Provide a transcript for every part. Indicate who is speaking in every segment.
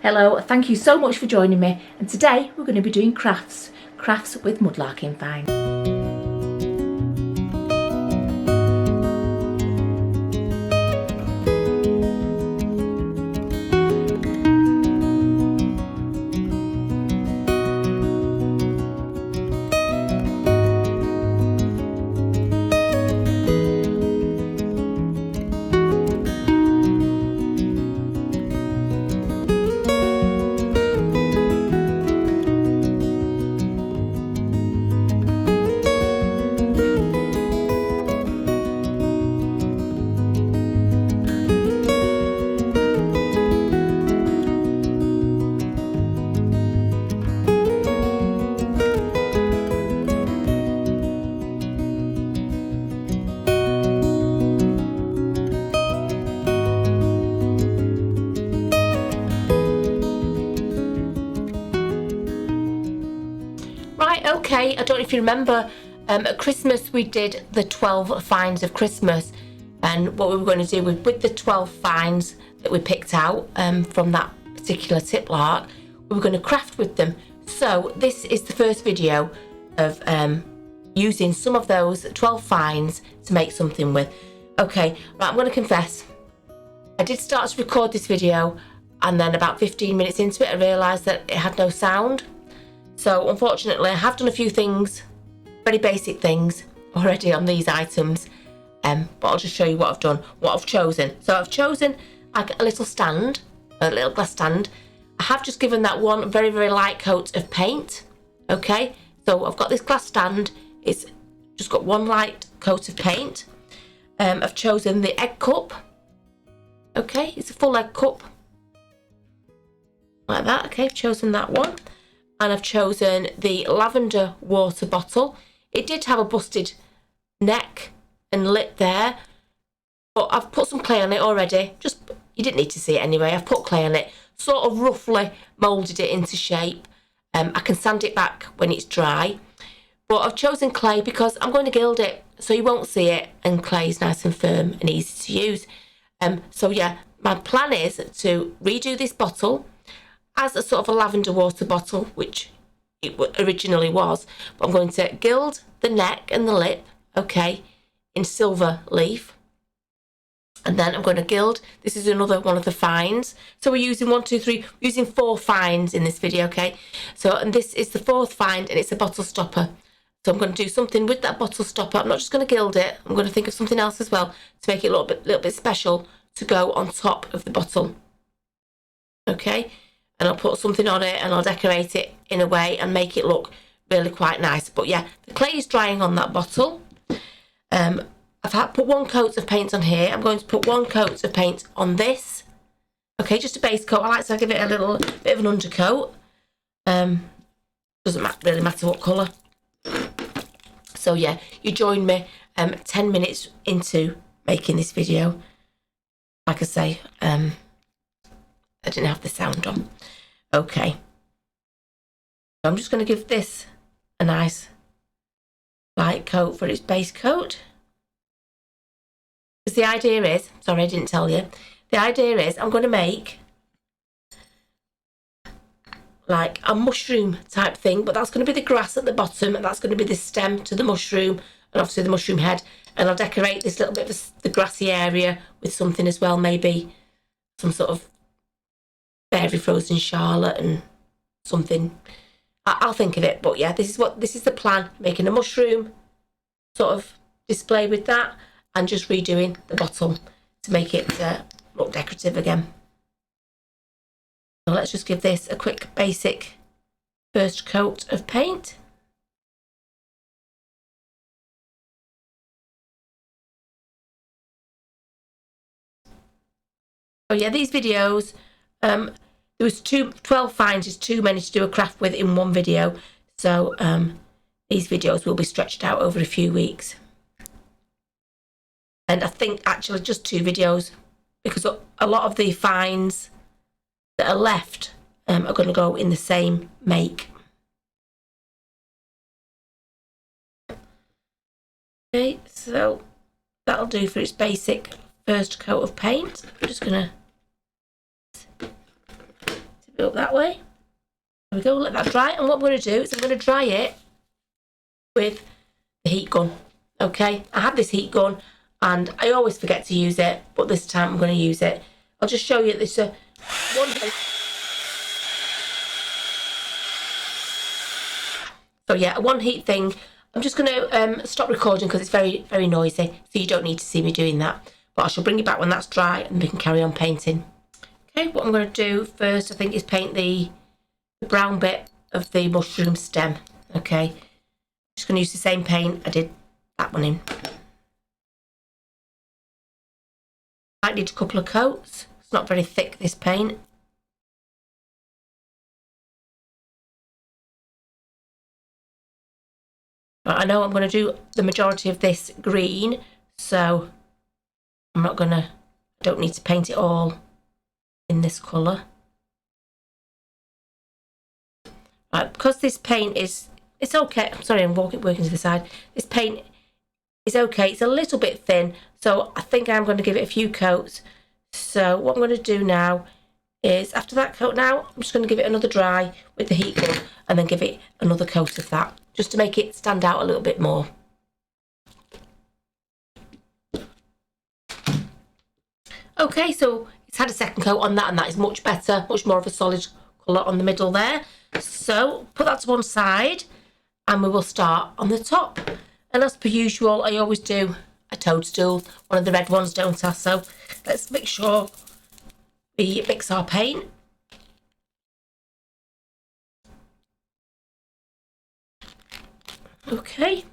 Speaker 1: Hello, thank you so much for joining me, and today we're going to be doing crafts with mudlarking fine. Right, okay, I don't know if you remember, at Christmas we did the 12 finds of Christmas, and what we were going to do with the 12 finds that we picked out from that particular tip lark, we were going to craft with them. So this is the first video of using some of those 12 finds to make something with. Okay, right, I'm going to confess, I did start to record this video, and then about 15 minutes into it I realised that it had no sound. So unfortunately I have done a few things, very basic things already on these items, but I'll just show you what I've done, what I've chosen. So I've chosen like a little stand, a little glass stand. I have just given that one very, very light coat of paint. Okay, so I've got this glass stand, it's just got one light coat of paint. I've chosen the egg cup. Okay, it's a full egg cup like that. Okay, I've chosen that one. And I've chosen the lavender water bottle. It did have a busted neck and lip there, but I've put some clay on it already. Just, you didn't need to see it anyway. I've put clay on it, sort of roughly moulded it into shape. I can sand it back when it's dry, but I've chosen clay because I'm going to gild it so you won't see it, and clay is nice and firm and easy to use. So yeah, my plan is to redo this bottle as a sort of a lavender water bottle, which it originally was, but I'm going to gild the neck and the lip, okay, in silver leaf, and then I'm going to gild, this is another one of the finds, so we're using using 4 finds in this video, okay, so, and this is the 4th find, and it's a bottle stopper, so I'm going to do something with that bottle stopper. I'm not just going to gild it, I'm going to think of something else as well to make it a little bit special to go on top of the bottle, okay. And I'll put something on it and I'll decorate it in a way and make it look really quite nice. But yeah, the clay is drying on that bottle. I've put 1 coat of paint on here. I'm going to put 1 coat of paint on this. Okay, just a base coat. I like to give it a little bit of an undercoat. Doesn't really matter what colour. So yeah, you join me 10 minutes into making this video. Like I say, I didn't have the sound on. Okay. So I'm just going to give this a nice light coat for its base coat. Because the idea is, sorry I didn't tell you, the idea is I'm going to make like a mushroom type thing, but that's going to be the grass at the bottom, and that's going to be the stem to the mushroom, and obviously the mushroom head, and I'll decorate this little bit of the grassy area with something as well, maybe some sort of berry frozen charlotte and something. I'll think of it, but yeah, this is the plan, making a mushroom sort of display with that, and just redoing the bottle to make it look decorative again. So let's just give this a quick basic first coat of paint. So yeah, these videos, there was 12 finds is too many to do a craft with in one video, so these videos will be stretched out over a few weeks, and I think actually just 2 videos, because a lot of the finds that are left are going to go in the same make. Okay, so that'll do for its basic first coat of paint. I'm just going to Go up that way. There we go, let that dry. And what I'm going to do is I'm going to dry it with the heat gun. Okay, I have this heat gun and I always forget to use it, but this time I'm going to use it. I'll just show you this one heat. So yeah, a one heat thing. I'm just going to stop recording because it's very, very noisy, so you don't need to see me doing that. But I shall bring you back when that's dry and we can carry on painting. Okay, what I'm going to do first, I think, is paint the brown bit of the mushroom stem. Okay, just going to use the same paint I did that one in. Might need a couple of coats. It's not very thick, this paint. But I know I'm going to do the majority of this green, so I'm not going to, I don't need to paint it all in this colour. Right, because this paint is, it's okay. I'm sorry, I'm working to the side. This paint is okay. It's a little bit thin, so I think I'm going to give it a few coats. So what I'm going to do now is, after that coat now, I'm just going to give it another dry with the heat gun and then give it another coat of that, just to make it stand out a little bit more. Okay, so it's had a second coat on that and that is much better, much more of a solid colour on the middle there. So put that to one side and we will start on the top. And as per usual, I always do a toadstool, one of the red ones, don't I? So let's make sure we mix our paint. Okay.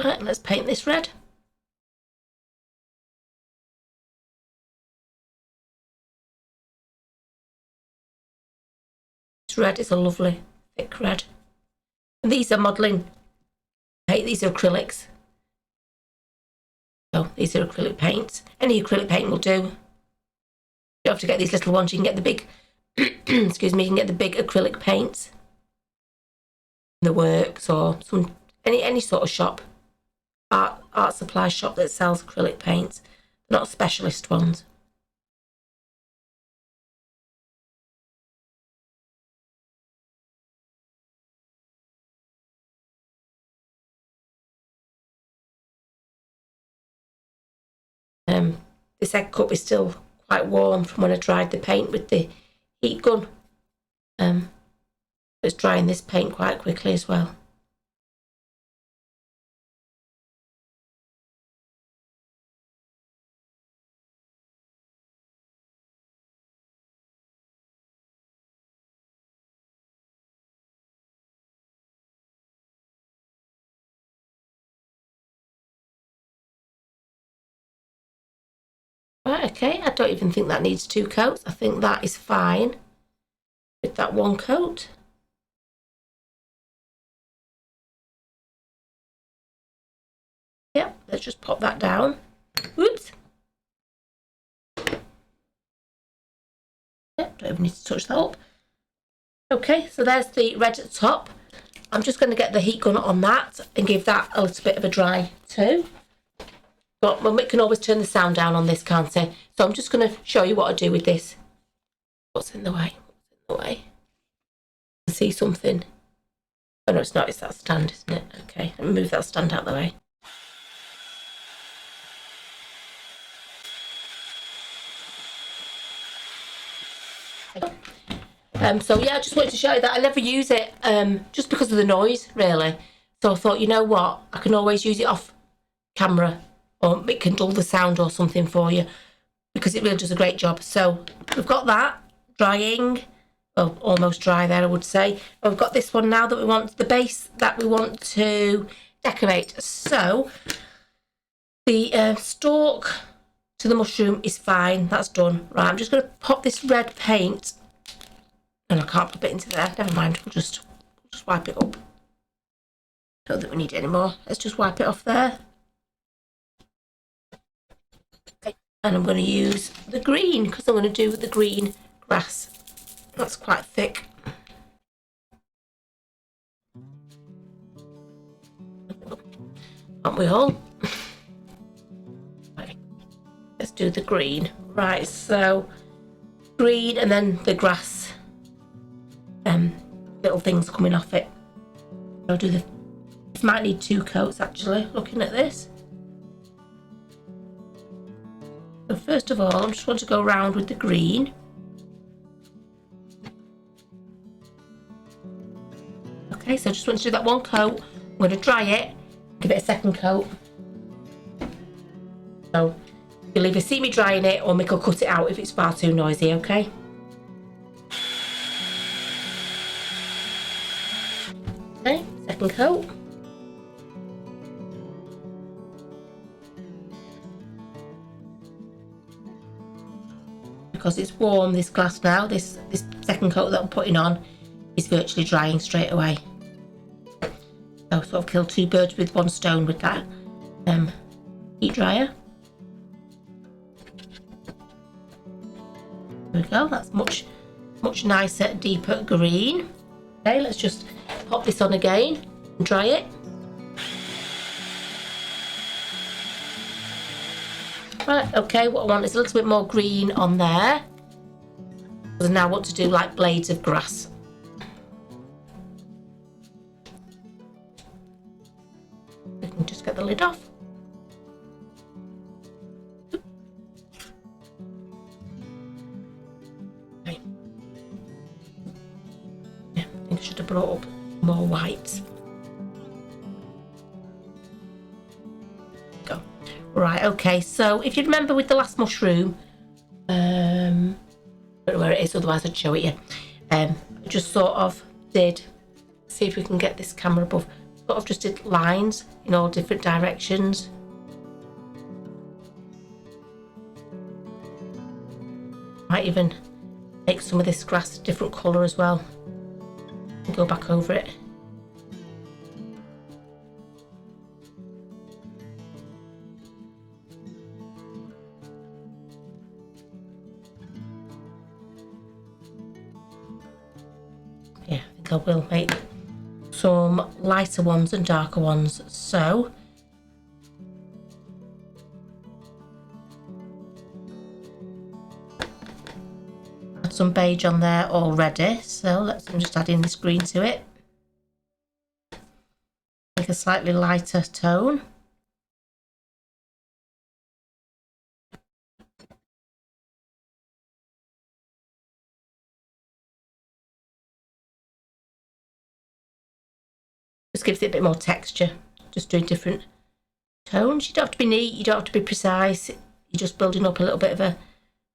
Speaker 1: Right, let's paint this red. This red is a lovely thick red. And these are modelling. Hey, these are acrylics. So these are acrylic paints. Any acrylic paint will do. You don't have to get these little ones. You can get the big, excuse me, you can get the big acrylic paints in the works or some any sort of shop, art supply shop that sells acrylic paints, not specialist ones. This egg cup is still quite warm from when I dried the paint with the heat gun. It's drying this paint quite quickly as well. Right, okay, I don't even think that needs 2 coats. I think that is fine with that 1 coat. Yep, let's just pop that down. Whoops. Yep, don't even need to touch that up. Okay, so there's the red at the top. I'm just going to get the heat gun on that and give that a little bit of a dry too. But we can always turn the sound down on this, can't I? So I'm just going to show you what I do with this. What's in the way? What's in the way? I can see something. Oh no, it's not. It's that stand, isn't it? Okay, let me move that stand out of the way. So yeah, I just wanted to show you that I never use it just because of the noise, really. So I thought, you know what, I can always use it off camera, or it can dull the sound or something for you, because it really does a great job. So we've got that drying, well, almost dry there, I would say. We've got this one now that we want, the base that we want to decorate. So the stalk to the mushroom is fine, that's done. Right, I'm just going to pop this red paint, and I can't pop it into there, never mind, we'll just wipe it up. Don't think we need it anymore, let's just wipe it off there. Okay. And I'm going to use the green, because I'm going to do the green grass. That's quite thick. Aren't we all? Right, let's do the green. Right, so green and then the grass little things coming off it. I'll do the, this might need 2 coats actually, looking at this. So first of all, I just want to go around with the green. Okay, so I just want to do that 1 coat. I'm going to dry it, give it a 2nd coat. So you'll either see me drying it or Mick will cut it out if it's far too noisy, okay? Okay, 2nd coat. Because it's warm, this glass now, this 2nd coat that I'm putting on is virtually drying straight away. So sort of kill 2 birds with 1 stone with that heat dryer. There we go, that's much nicer, deeper green. Okay, let's just pop this on again and dry it. Right, okay, what I want is a little bit more green on there. Because I now want to do like blades of grass. We can just get the lid off. Okay. Yeah, I think I should have brought up more white. Go. Right, okay, so if you remember with the last mushroom, I don't know where it is, otherwise I'd show it you. Just sort of did, see if we can get this camera above, sort of just did lines in all different directions. Might even make some of this grass a different colour as well and go back over it. Yeah, I think I will make some lighter ones and darker ones. So add some beige on there already, so let's just add in this green to it. Make a slightly lighter tone. Just gives it a bit more texture, just doing different tones. You don't have to be neat, you don't have to be precise, you're just building up a little bit of a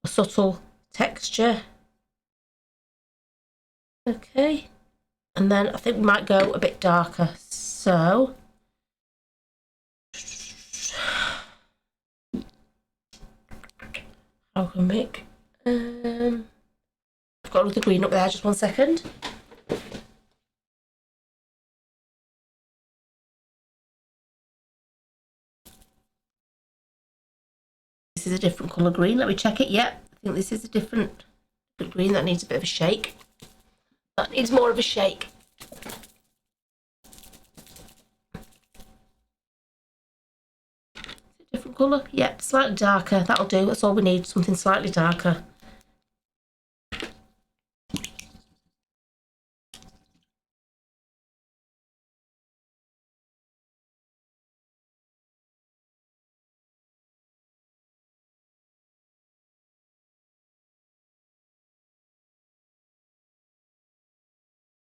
Speaker 1: subtle texture. Okay, and then I think we might go a bit darker, so how can I make I've got another green up there, just 1 second. This is a different colour green. Let me check it. Yep, I think this is a different green. That needs a bit of a shake. That needs more of a shake. Is it a different colour? Yep, slightly darker. That'll do. That's all we need. Something slightly darker.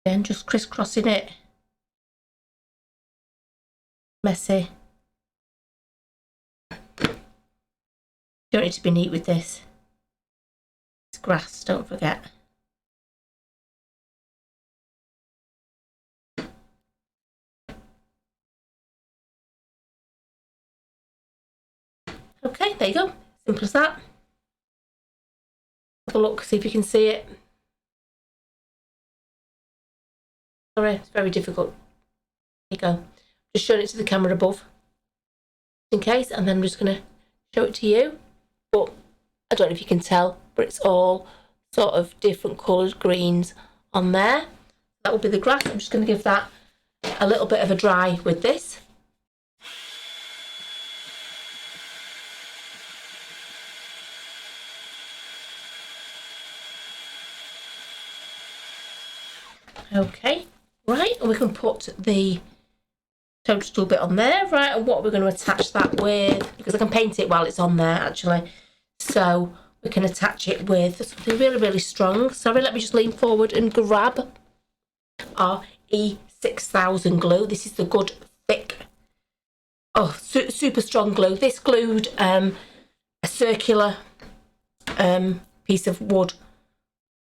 Speaker 1: Then just crisscrossing it. Messy. Don't need to be neat with this. It's grass, don't forget. Okay, there you go. Simple as that. Have a look, see if you can see it. Sorry, it's very difficult. There you go. Just showing it to the camera above, in case, and then I'm just going to show it to you. But I don't know if you can tell, but it's all sort of different coloured greens on there. That will be the grass. I'm just going to give that a little bit of a dry with this. Okay, right, and we can put the toadstool bit on there, right, and what we're going to attach that with, because I can paint it while it's on there actually, so we can attach it with something really, really strong. Sorry, let me just lean forward and grab our E6000 glue. This is the good thick, super strong glue. This glued a circular piece of wood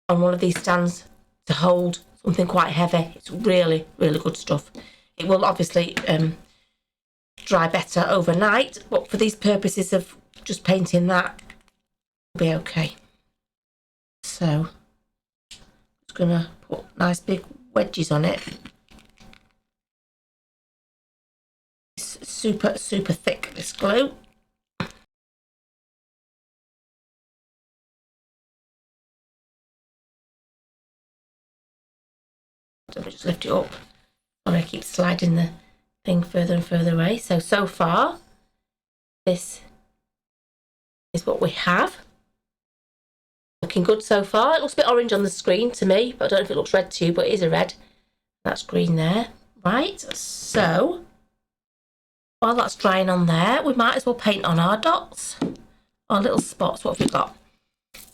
Speaker 1: on one of these stands to hold something quite heavy. It's really, really good stuff. It will obviously dry better overnight, but for these purposes of just painting that, it'll be okay. So, just gonna put nice big wedges on it. It's super, super thick, this glue. Let me just lift it up. Sorry, I keep sliding the thing further and further away. So far, this is what we have. Looking good so far. It looks a bit orange on the screen to me, but I don't know if it looks red to you, but it is a red. That's green there. Right, so while that's drying on there, we might as well paint on our dots, our little spots. What have we got?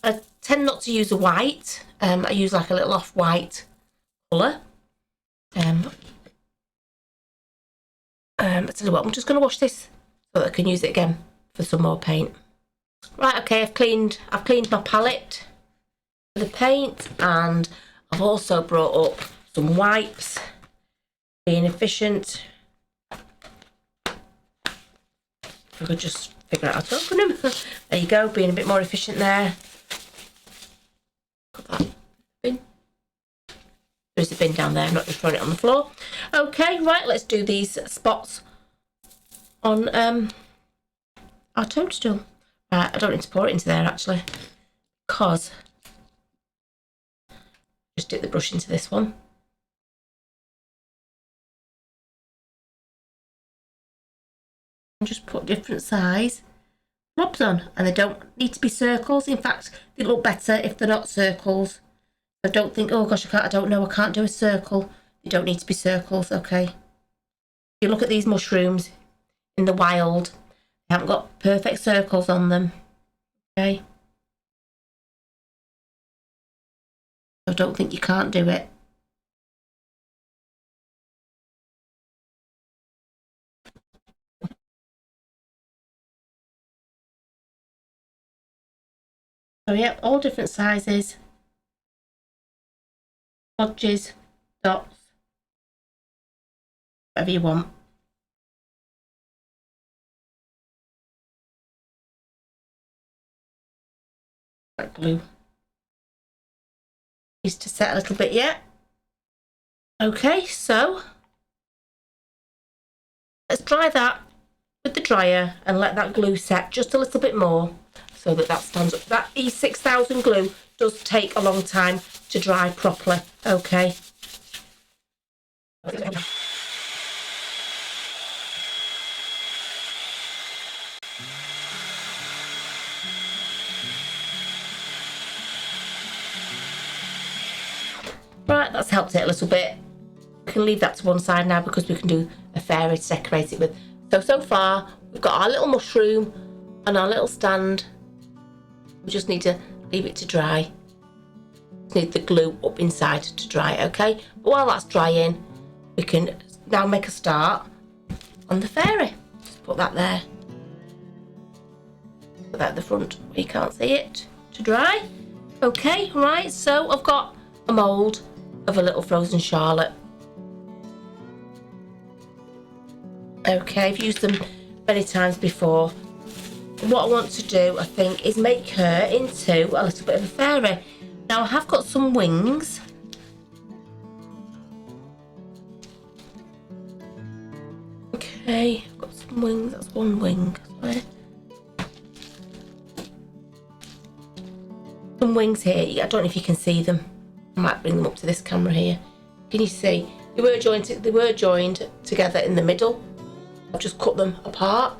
Speaker 1: I tend not to use a white. I use like a little off-white colour. I tell you what, I'm just going to wash this so that I can use it again for some more paint. Right, okay, I've cleaned my palette for the paint, and I've also brought up some wipes, being efficient. If I could just figure out how to open them. There you go, being a bit more efficient there. Put that bin. There's a bin down there, I'm not just throwing it on the floor. Okay, right, let's do these spots on our toadstool. Right, I don't need to pour it into there actually, because just dip the brush into this one. And just put different size blobs on, and they don't need to be circles. In fact, they look better if they're not circles. So don't think, oh gosh, I don't know, I can't do a circle. They don't need to be circles, okay? If you look at these mushrooms in the wild, they haven't got perfect circles on them, okay? So don't think you can't do it. So yeah, all different sizes, bodges, dots, whatever you want. Like glue. Needs to set a little bit yet. Okay, so let's dry that with the dryer and let that glue set just a little bit more so that stands up. That E6000 glue does take a long time to dry properly, okay? Right, that's helped it a little bit. We can leave that to one side now because we can do a fairy to decorate it with. So far, we've got our little mushroom and our little stand. We just need to leave it to dry. Just need the glue up inside to dry, okay? But while that's drying, we can now make a start on the fairy. Just put that there. Put that at the front where you can't see it to dry. Okay, right, so I've got a mould of a little frozen Charlotte. Okay, I've used them many times before. What I want to do, I think, is make her into a little bit of a fairy. Now I have got some wings. Okay, I've got some wings, that's one wing. Sorry. Some wings here, I don't know if you can see them. I might bring them up to this camera here. Can you see? They were joined together in the middle. I've just cut them apart.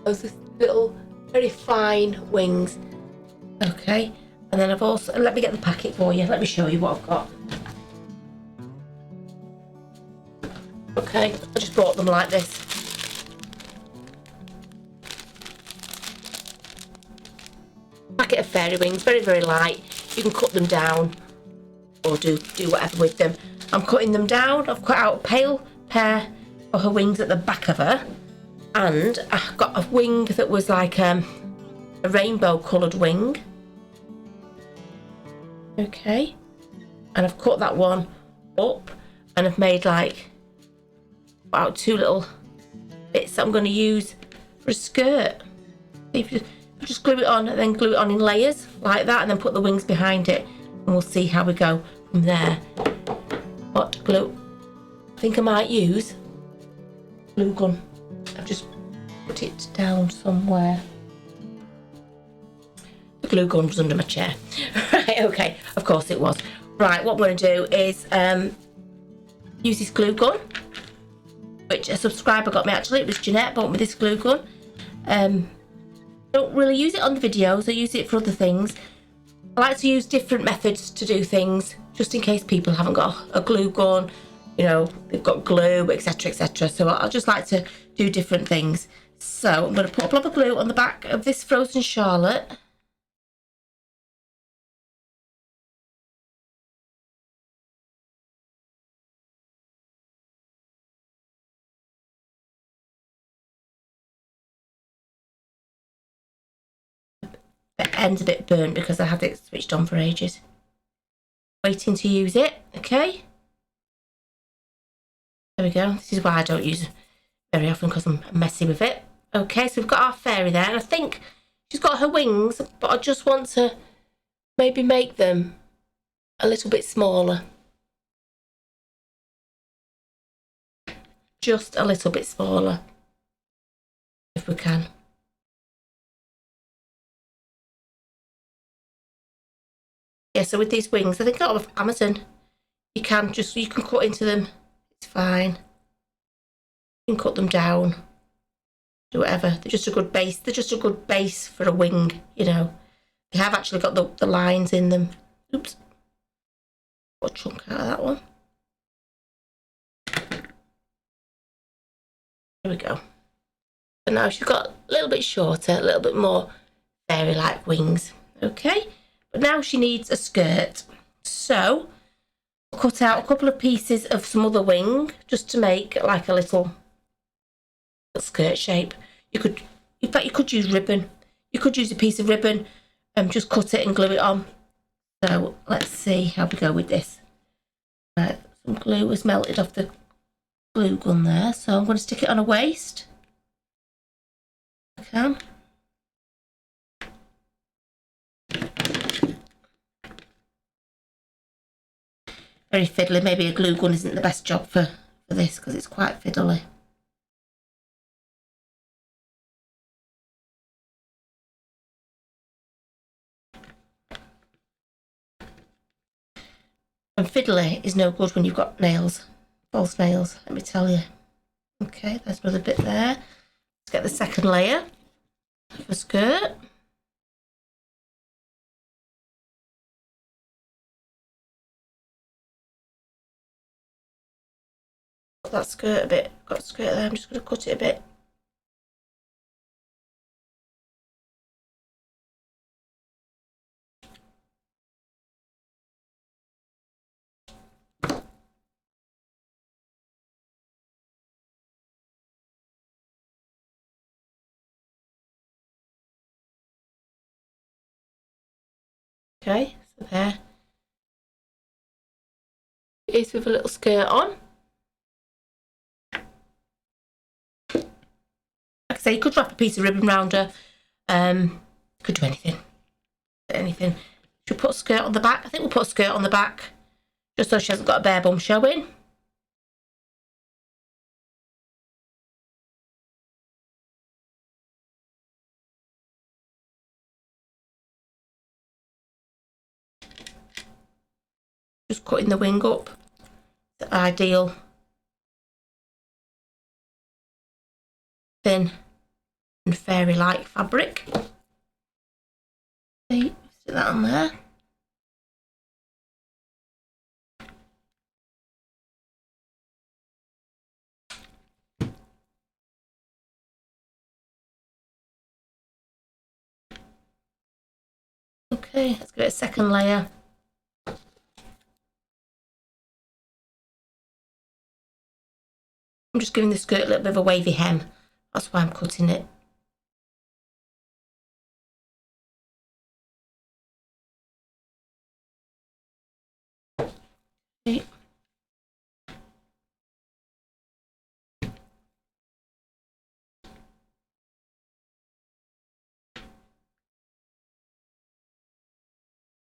Speaker 1: Those little, very fine wings. Okay, and then I've also, let me get the packet for you. Let me show you what I've got. Okay, I just bought them like this. Packet of fairy wings, very, very light. You can cut them down or do whatever with them. I'm cutting them down. I've cut out a pale pair of her wings at the back of her, and I got a wing that was like a rainbow coloured wing. Okay, and I've cut that one up, and I've made like about 2 little bits that I'm going to use for a skirt. If you just glue it on and then glue it on in layers like that, and then put the wings behind it, and we'll see how we go from there. What glue? I think I might use glue gun. I've just put it down somewhere. The glue gun was under my chair. Right, okay, of course it was. Right, what I'm going to do is use this glue gun, which a subscriber got me actually. It was Jeanette bought me this glue gun. Don't really use it on the videos, I use it for other things. I like to use different methods to do things, just in case people haven't got a glue gun, you know, they've got glue, etc, etc. So I just like to do different things. So I'm going to put a blob of glue on the back of this Frozen Charlotte. The end's a bit burnt because I had it switched on for ages. Waiting to use it, okay? There we go. This is why I don't use it very often, because I'm messy with it. Okay, so we've got our fairy there, and I think she's got her wings, but I just want to maybe make them a little bit smaller. Just a little bit smaller, if we can. Yeah, so with these wings, I think out of Amazon, you can cut into them. It's fine. You can cut them down. Do whatever. They're just a good base. They're just a good base for a wing, you know. They have actually got the lines in them. Oops. Got a chunk out of that one. There we go. So now she's got a little bit shorter, a little bit more fairy-like wings. Okay. But now she needs a skirt. So I'll cut out a couple of pieces of some other wing just to make like a little skirt shape. You could, in fact, you could use ribbon. You could use a piece of ribbon and just cut it and glue it on. So let's see how we go with this. Right, some glue was melted off the glue gun there, so I'm going to stick it on a waist. I can. Very fiddly. Maybe a glue gun isn't the best job for this because it's quite fiddly. And fiddly is no good when you've got nails, false nails, let me tell you. Okay, there's another bit there. Let's get the second layer of a skirt. Got that skirt a bit, got a skirt there, I'm just going to cut it a bit. Okay, so there it is with a little skirt on. Like I say, you could wrap a piece of ribbon round her. Could do anything. Anything. Should we put a skirt on the back? I think we'll put a skirt on the back, just so she hasn't got a bare bum showing. Just cutting the wing up. The ideal thin and fairy-like fabric. See, stick that on there. Okay, let's give it a second layer. I'm just giving the skirt a little bit of a wavy hem. That's why I'm cutting it. Okay.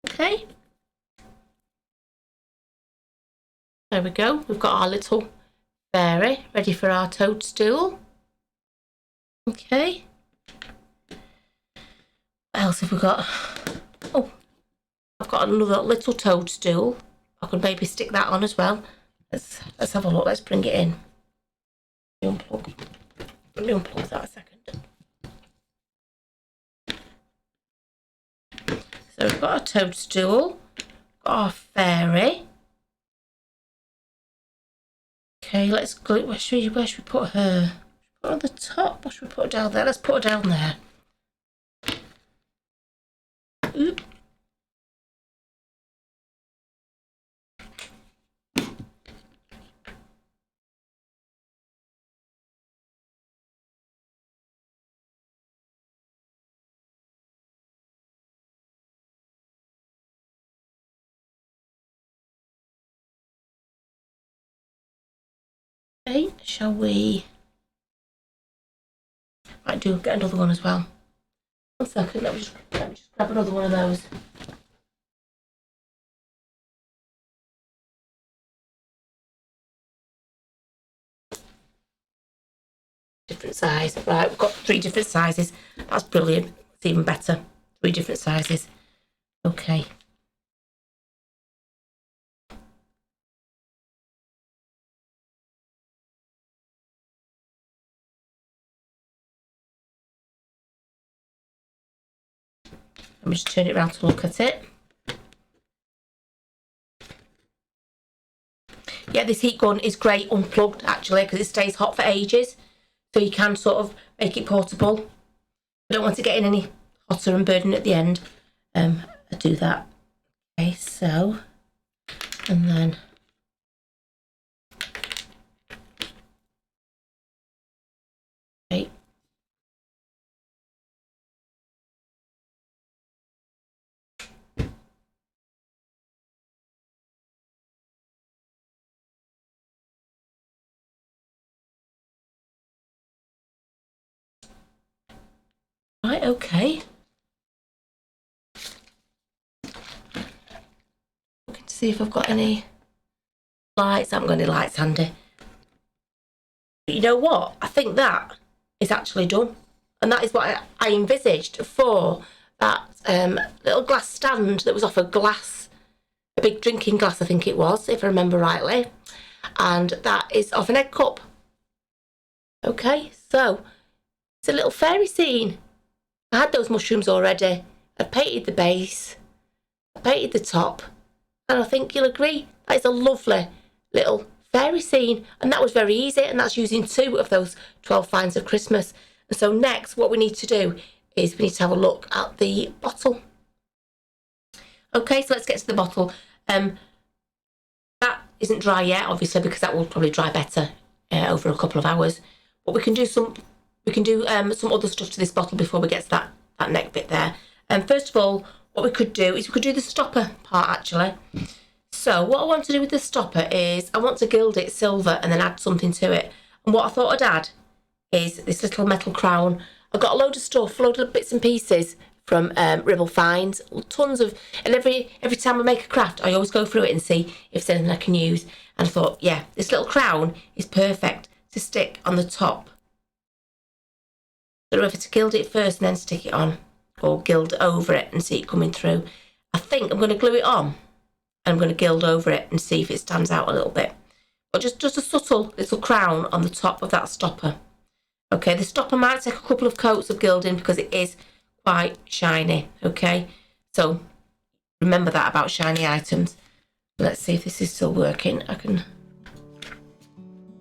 Speaker 1: Okay. There we go. We've got our little fairy ready for our toadstool. Okay. What else have we got? Oh, I've got another little toadstool. I could maybe stick that on as well. Let's have a look. Let's bring it in. Let me unplug that a second. So we've got our toadstool, got our fairy. Okay, let's go. Where should we put her? Put her on the top, or should we put her down there? Let's put her down there. Oop. Okay, shall we? Might get another one as well. 1 second, let me just grab another one of those. Different size. Right, we've got 3 different sizes. That's brilliant. It's even better. 3 different sizes. Okay. Let me just turn it around to look at it. Yeah, this heat gun is great unplugged actually because it stays hot for ages. So you can sort of make it portable. I don't want to get in any hotter and burning at the end. I do that. Okay, so, and then okay. Right, okay. Looking to see if I've got any lights. I haven't got any lights handy. But you know what? I think that is actually done. And that is what I envisaged for that little glass stand that was off a big drinking glass, I think it was, if I remember rightly. And that is off an egg cup. Okay, so it's a little fairy scene. I had those mushrooms already. I painted the base, I painted the top, and I think you'll agree that is a lovely little fairy scene. And that was very easy, and that's using 2 of those 12 finds of Christmas. And so next, what we need to do is we need to have a look at the bottle. Okay, so let's get to the bottle. That isn't dry yet, obviously, because that will probably dry better over a couple of hours. But we can do some other stuff to this bottle before we get to that neck bit there. And first of all, what we could do is we could do the stopper part actually. So what I want to do with the stopper is I want to gild it silver and then add something to it. And what I thought I'd add is this little metal crown. I've got a load of stuff, a load of bits and pieces from Ribble Finds, tons of, and every time I make a craft, I always go through it and see if there's anything I can use. And I thought, yeah, this little crown is perfect to stick on the top. I don't know if it's to gild it first and then stick it on, or gild over it and see it coming through. I think I'm going to glue it on, and I'm going to gild over it and see if it stands out a little bit. But just a subtle little crown on the top of that stopper. Okay, the stopper might take a couple of coats of gilding because it is quite shiny. Okay, so remember that about shiny items. Let's see if this is still working. I can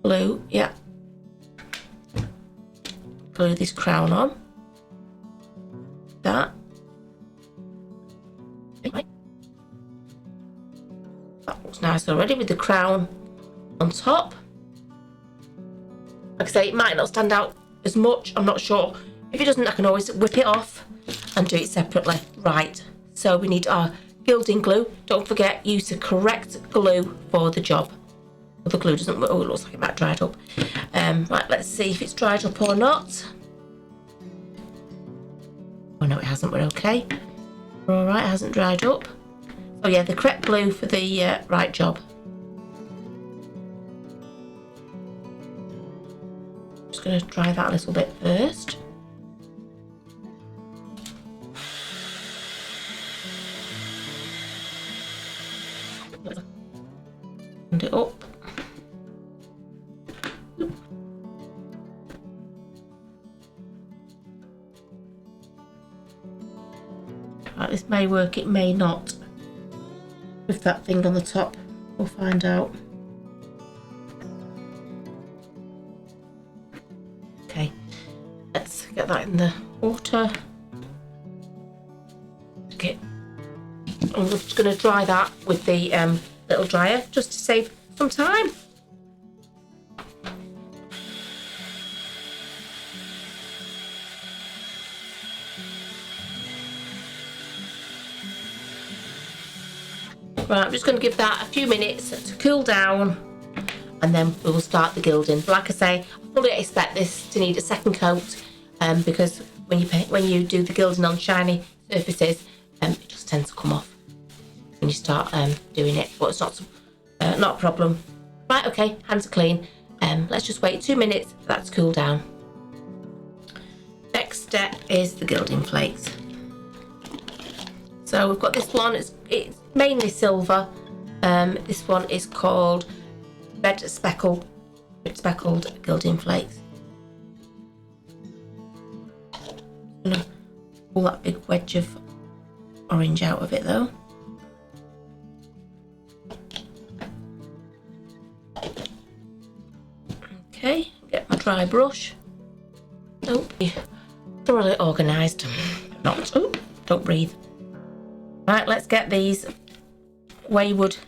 Speaker 1: glue, yeah. Glue this crown on. That. That looks nice already with the crown on top. Like I say, it might not stand out as much, I'm not sure. If it doesn't, I can always whip it off and do it separately. Right, so we need our gilding glue. Don't forget, use the correct glue for the job. Well, the glue doesn't, oh, it looks like it might dried up. Right, let's see if it's dried up or not. Oh no, it hasn't, we're okay. We're all right, it hasn't dried up. Oh yeah, the correct glue for the right job. Just going to dry that a little bit first. Stand it up. Right, this may work, it may not. With that thing on the top, we'll find out. Okay, let's get that in the water. Okay, I'm just going to dry that with the little dryer just to save some time. Right, I'm just going to give that a few minutes to cool down and then we will start the gilding. But like I say, I fully expect this to need a second coat because when you do the gilding on shiny surfaces, it just tends to come off when you start doing it. But it's not a problem. Right, okay, hands are clean. Let's just wait 2 minutes for that to cool down. Next step is the gilding flakes. So we've got this one, it's mainly silver. This one is called red speckled gilding flakes. I'm gonna pull that big wedge of orange out of it though. Okay, get my dry brush. Oh, thoroughly organised. Not. Oh, don't breathe. Right, let's get these wayward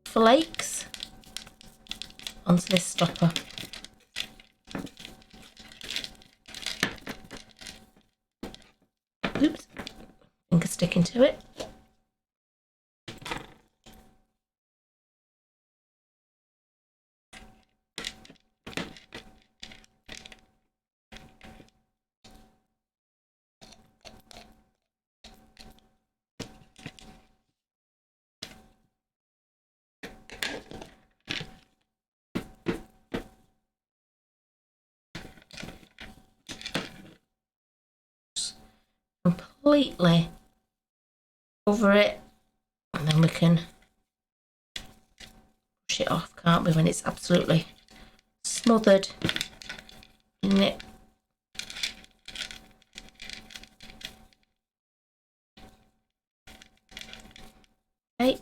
Speaker 1: flakes onto this stopper. Oops, finger sticking to it. Completely over it and then we can push it off, can't we, when it's absolutely smothered in it. Okay.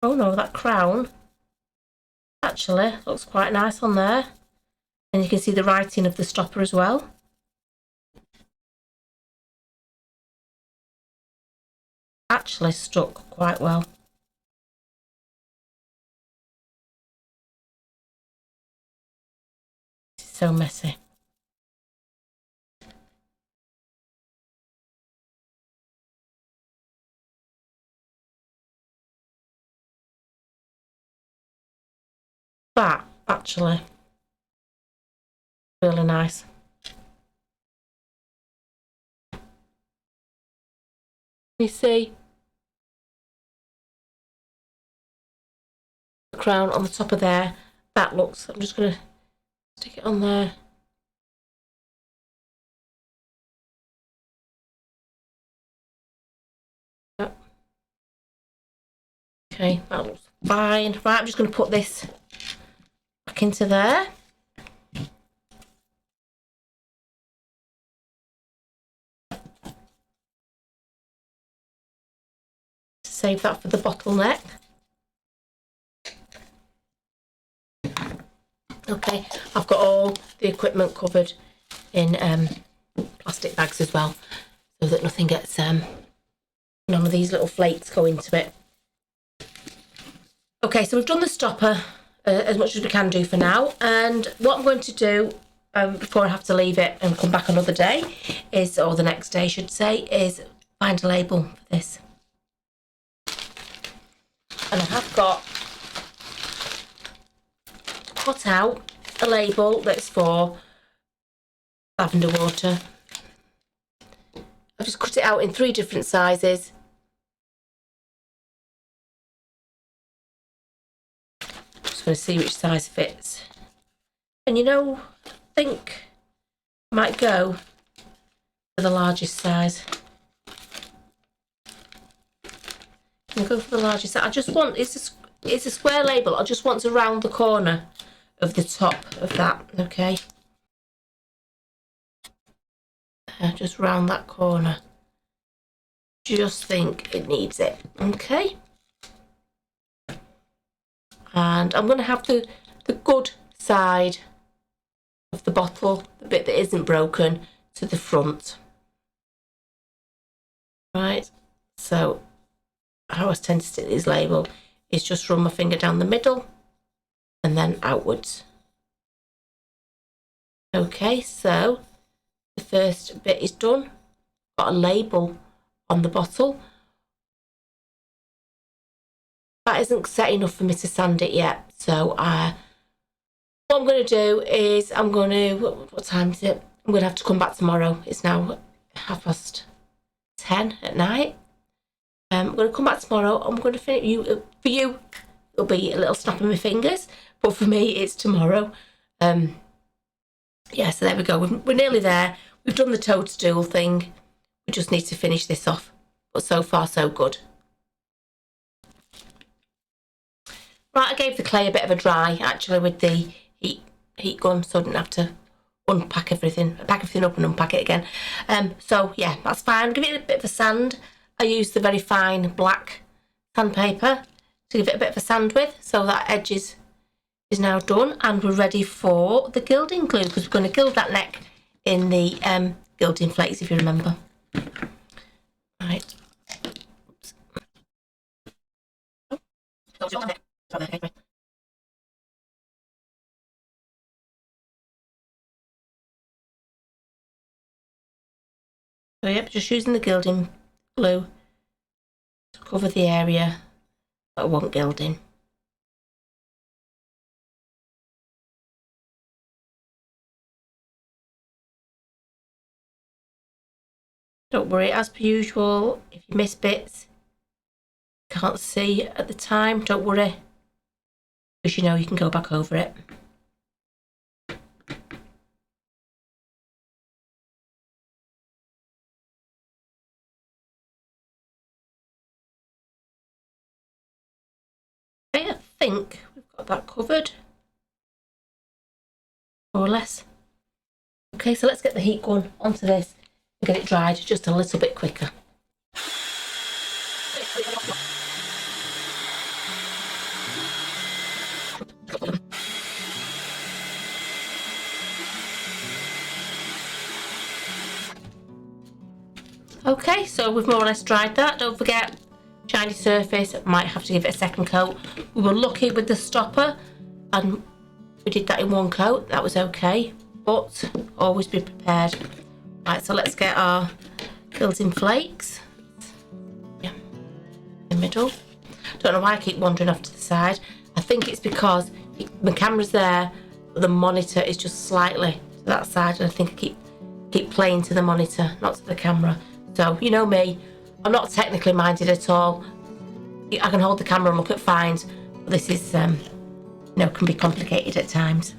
Speaker 1: Oh no, that crown actually looks quite nice on there, and you can see the writing of the stopper as well. Actually stuck quite well. It's so messy. That actually really nice. You see the crown on the top of there? That looks, I'm just going to stick it on there. Yep. Okay, that looks fine. Right, I'm just going to put this back into there. Save that for the bottleneck. Okay, I've got all the equipment covered in plastic bags as well, so that nothing gets none of these little flakes go into it. Okay, so we've done the stopper as much as we can do for now, and what I'm going to do before I have to leave it and come back another day is, or the next day I should say, is find a label for this. And I have got cut out a label that's for lavender water. I've just cut it out in 3 different sizes. Just going to see which size fits. And you know, I think I might go for the largest size. I'm going to go for the largest size. I just want, it's a square label. I just want to round the corner of the top of that, okay? Just round that corner. Just think it needs it, okay? And I'm going to have the good side of the bottle, the bit that isn't broken, to the front. Right, so how I tend to stick this label is just run my finger down the middle and then outwards. Okay, so the first bit is done. Got a label on the bottle. That isn't set enough for me to sand it yet, so what I'm going to do is I'm going to, what time is it? I'm going to have to come back tomorrow. It's now 10:30 at night. I'm going to come back tomorrow. I'm going to finish for you. It'll be a little snap of my fingers, but for me, it's tomorrow. Yeah, so there we go. We're nearly there. We've done the toadstool thing. We just need to finish this off. But so far, so good. Right, I gave the clay a bit of a dry, actually, with the heat gun, so I didn't have to unpack everything, pack everything up and unpack it again. So, yeah, that's fine. Give it a bit of a sand. I used the very fine black sandpaper to give it a bit of a sand with, so that edge is now done, and we're ready for the gilding glue, because we're going to gild that neck in the gilding flakes, if you remember. Right. Oops. Oh. So yep, just using the gilding glue to cover the area that I want gilding. Don't worry, as per usual, if you miss bits, can't see at the time, don't worry, because you know you can go back over it. Okay, I think we've got that covered, more or less. Okay, so let's get the heat gun onto this and get it dried just a little bit quicker. Okay, so we've more or less dried that. Don't forget, shiny surface, might have to give it a second coat. We were lucky with the stopper and we did that in one coat. That was okay, but always be prepared. Right, so let's get our gilding flakes. Yeah, in the middle. Don't know why I keep wandering off to the side. I think it's because the camera's there, but the monitor is just slightly to that side, and I think I keep playing to the monitor, not to the camera. So, you know me, I'm not technically minded at all. I can hold the camera and look at finds, but this is, you know, can be complicated at times.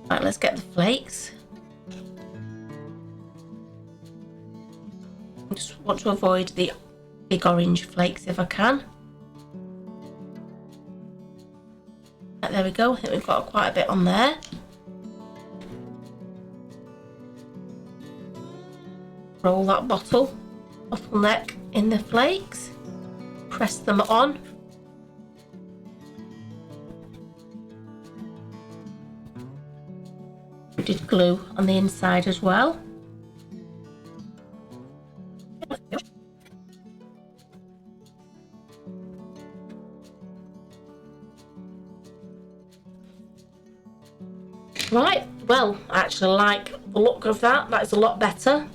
Speaker 1: Right, let's get the flakes. I just want to avoid the big orange flakes if I can. Right, there we go. I think we've got quite a bit on there. Roll that bottleneck in the flakes, press them on. We did glue on the inside as well. Right, well, I actually like the look of that. That is a lot better.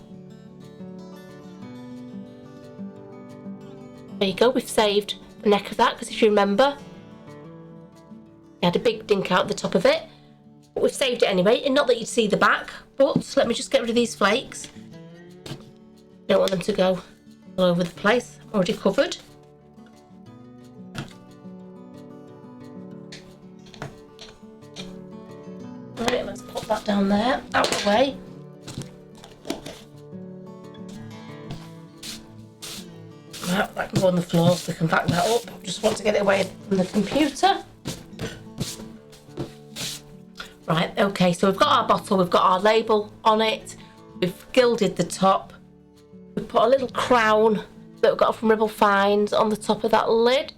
Speaker 1: There you go, we've saved the neck of that, because if you remember, it had a big dink out the top of it. But we've saved it anyway, and not that you'd see the back, but let me just get rid of these flakes. Don't want them to go all over the place. Already covered. Right, let's pop that down there, out of the way. Right, that can go on the floor so we can back that up. Just want to get it away from the computer. Right, okay, so we've got our bottle, we've got our label on it, we've gilded the top, we've put a little crown that we got from Ribble Finds on the top of that lid.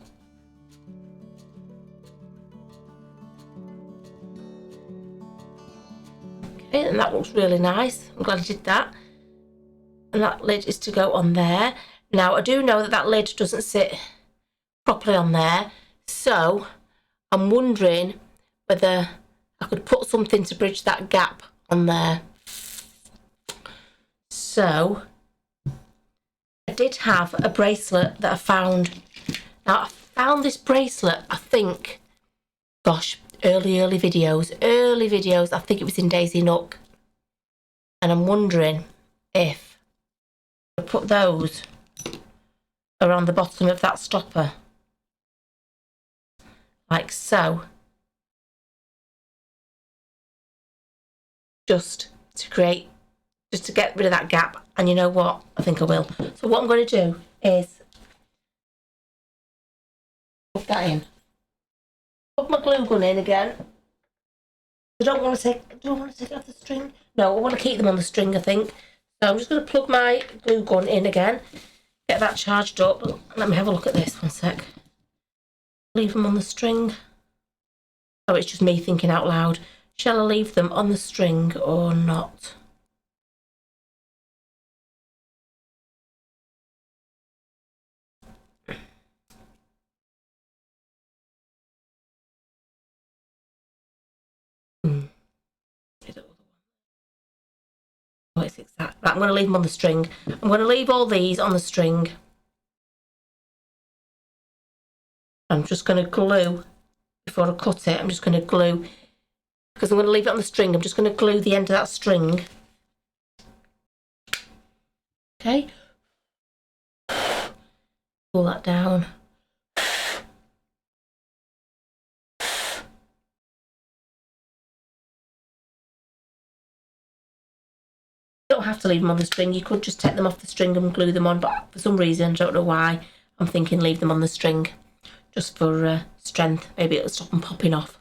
Speaker 1: Okay, and that looks really nice. I'm glad I did that. And that lid is to go on there. Now, I do know that that lid doesn't sit properly on there, so I'm wondering whether I could put something to bridge that gap on there. So, I did have a bracelet that I found. Now, I found this bracelet, I think, gosh, early videos. I think it was in Daisy Nook. And I'm wondering if I put those around the bottom of that stopper, like so, just to get rid of that gap. And you know what, I think I will. So what I'm going to do is put that in, put my glue gun in again. I don't want to take, do I want to take it off the string? No, I want to keep them on the string, I think. So I'm just going to plug my glue gun in again, get that charged up. Let me have a look at this, one sec. Leave them on the string. Oh, it's just me thinking out loud. Shall I leave them on the string or not? Oh, it's exact. Right, I'm going to leave them on the string. I'm going to leave all these on the string. I'm just going to glue, before I cut it, I'm just going to glue, because I'm going to leave it on the string, I'm just going to glue the end of that string. Okay. Pull that down. You don't have to leave them on the string, you could just take them off the string and glue them on, but for some reason, I don't know why, I'm thinking leave them on the string, just for strength. Maybe it'll stop them popping off.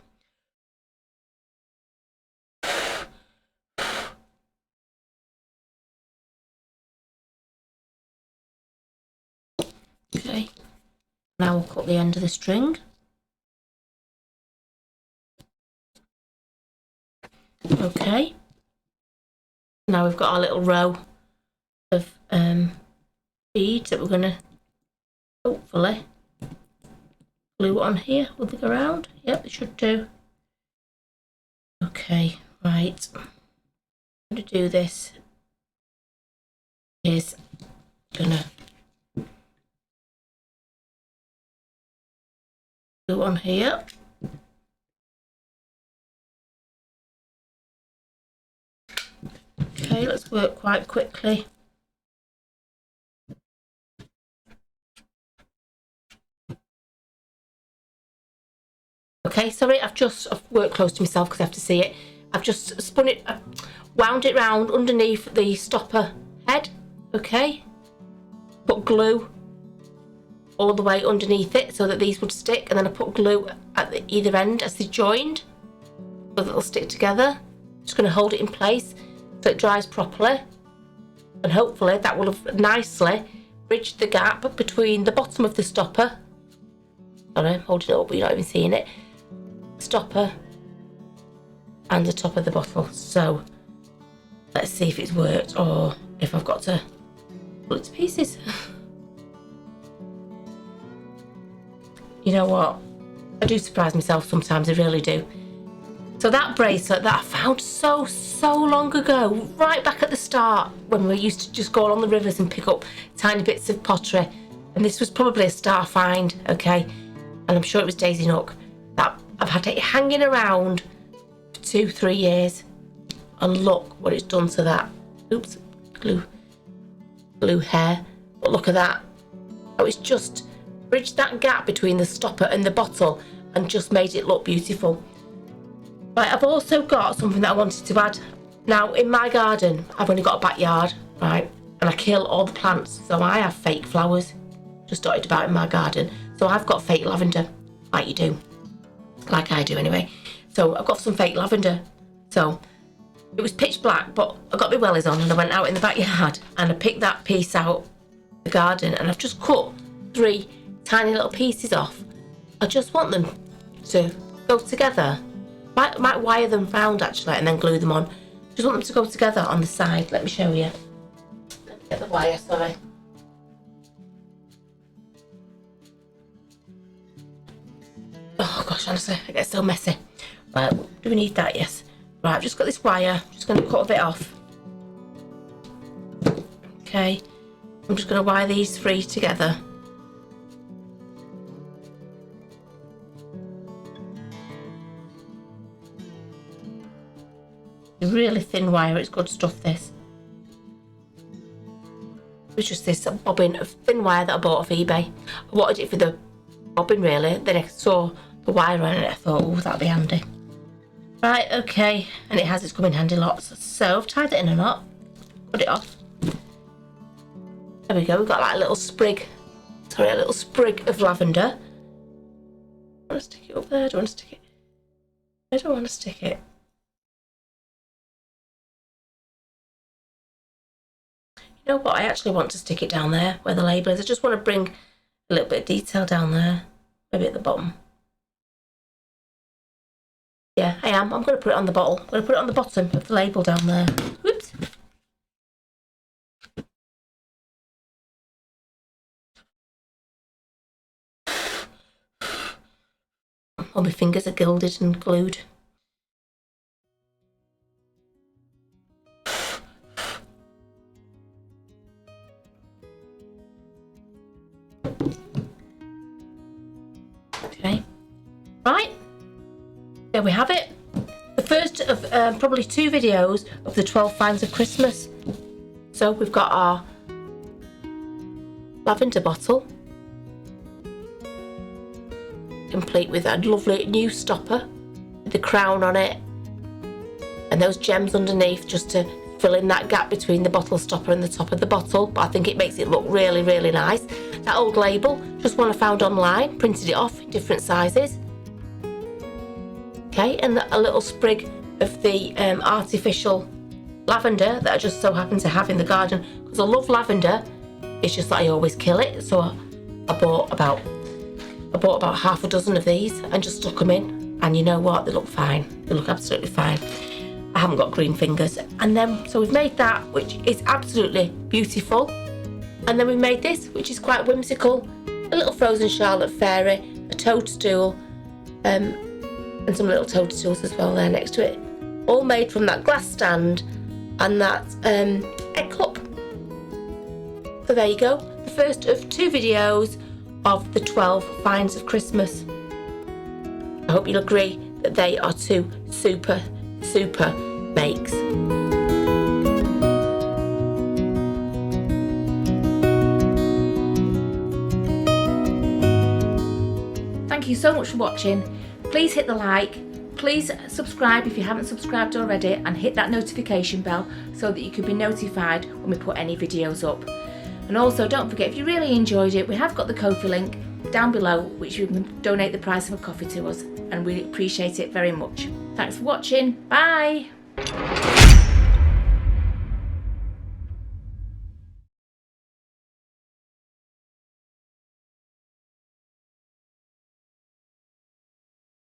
Speaker 1: Okay, now we'll cut the end of the string. Okay, now we've got our little row of beads that we're going to hopefully glue on here. Will they go around? Yep, they should do. Okay, right. I'm going to do this. Is gonna glue on here. Okay, let's work quite quickly. Okay, sorry, I've worked close to myself because I have to see it. I've just spun it, wound it round underneath the stopper head. Okay, put glue all the way underneath it so that these would stick, and then I put glue at either end as they joined so that they'll stick together. Just going to hold it in place so it dries properly, and hopefully that will have nicely bridged the gap between the bottom of the stopper. Sorry, I'm holding it up but you're not even seeing it. Stopper and the top of the bottle. So let's see if it's worked or if I've got to pull it to pieces. You know what? I do surprise myself sometimes, I really do. So that bracelet that I found so long ago, right back at the start, when we used to just go along the rivers and pick up tiny bits of pottery, and this was probably a star find, okay, and I'm sure it was Daisy Nook, that I've had it hanging around for 2-3 years, and look what it's done to that. Oops, glue hair, but look at that. Oh, it's just bridged that gap between the stopper and the bottle and just made it look beautiful. Right, I've also got something that I wanted to add. Now, in my garden, I've only got a backyard, right? And I kill all the plants, so I have fake flowers just dotted about in my garden. So I've got fake lavender, like you do, like I do anyway. So I've got some fake lavender. So it was pitch black, but I got my wellies on and I went out in the backyard and I picked that piece out of the garden, and I've just cut 3 tiny little pieces off. I just want them to go together. Might wire them round actually and then glue them on. Just want them to go together on the side. Let me show you. Let me get the wire, sorry. Oh gosh, honestly, it gets so messy. Right, do we need that? Yes. Right, I've just got this wire. I'm just going to cut a bit off. Okay. I'm just going to wire these 3 together. Really thin wire, it's good stuff this. It was just this bobbin of thin wire that I bought off eBay. I wanted it for the bobbin really, then I saw the wire on it, I thought, oh, that'd be handy. Right, okay, and it has its come in handy lots. So I've tied it in a knot, put it off. There we go, we've got like a little sprig of lavender. I want to stick it up there, I don't want to stick it. I don't want to stick it. You know what, I actually want to stick it down there where the label is. I just want to bring a little bit of detail down there, maybe at the bottom. Yeah, I am. I'm going to put it on the bottle. I'm going to put it on the bottom of the label down there. Whoops. All my fingers are gilded and glued. Okay, right, there we have it. The first of probably 2 videos of the 12 finds of Christmas. So we've got our lavender bottle, complete with a lovely new stopper with the crown on it and those gems underneath just to fill in that gap between the bottle stopper and the top of the bottle, but I think it makes it look really, really nice. That old label, just one I found online, printed it off in different sizes. Okay, and a little sprig of the artificial lavender that I just so happen to have in the garden because I love lavender. It's just that I always kill it, so I bought about half a dozen of these and just stuck them in, and you know what, they look fine. They look absolutely fine. I haven't got green fingers. And then, so we've made that, which is absolutely beautiful. And then we made this, which is quite whimsical. A little frozen Charlotte Fairy, a toadstool, and some little toadstools as well there next to it. All made from that glass stand and that egg cup. So there you go. The first of 2 videos of the 12 finds of Christmas. I hope you'll agree that they are 2 super makes. Thank you so much for watching. Please hit the like, please subscribe if you haven't subscribed already, and hit that notification bell so that you can be notified when we put any videos up. And also don't forget, if you really enjoyed it, we have got the Ko-fi link down below which you can donate the price of a coffee to us, and we appreciate it very much. Thanks for watching. Bye.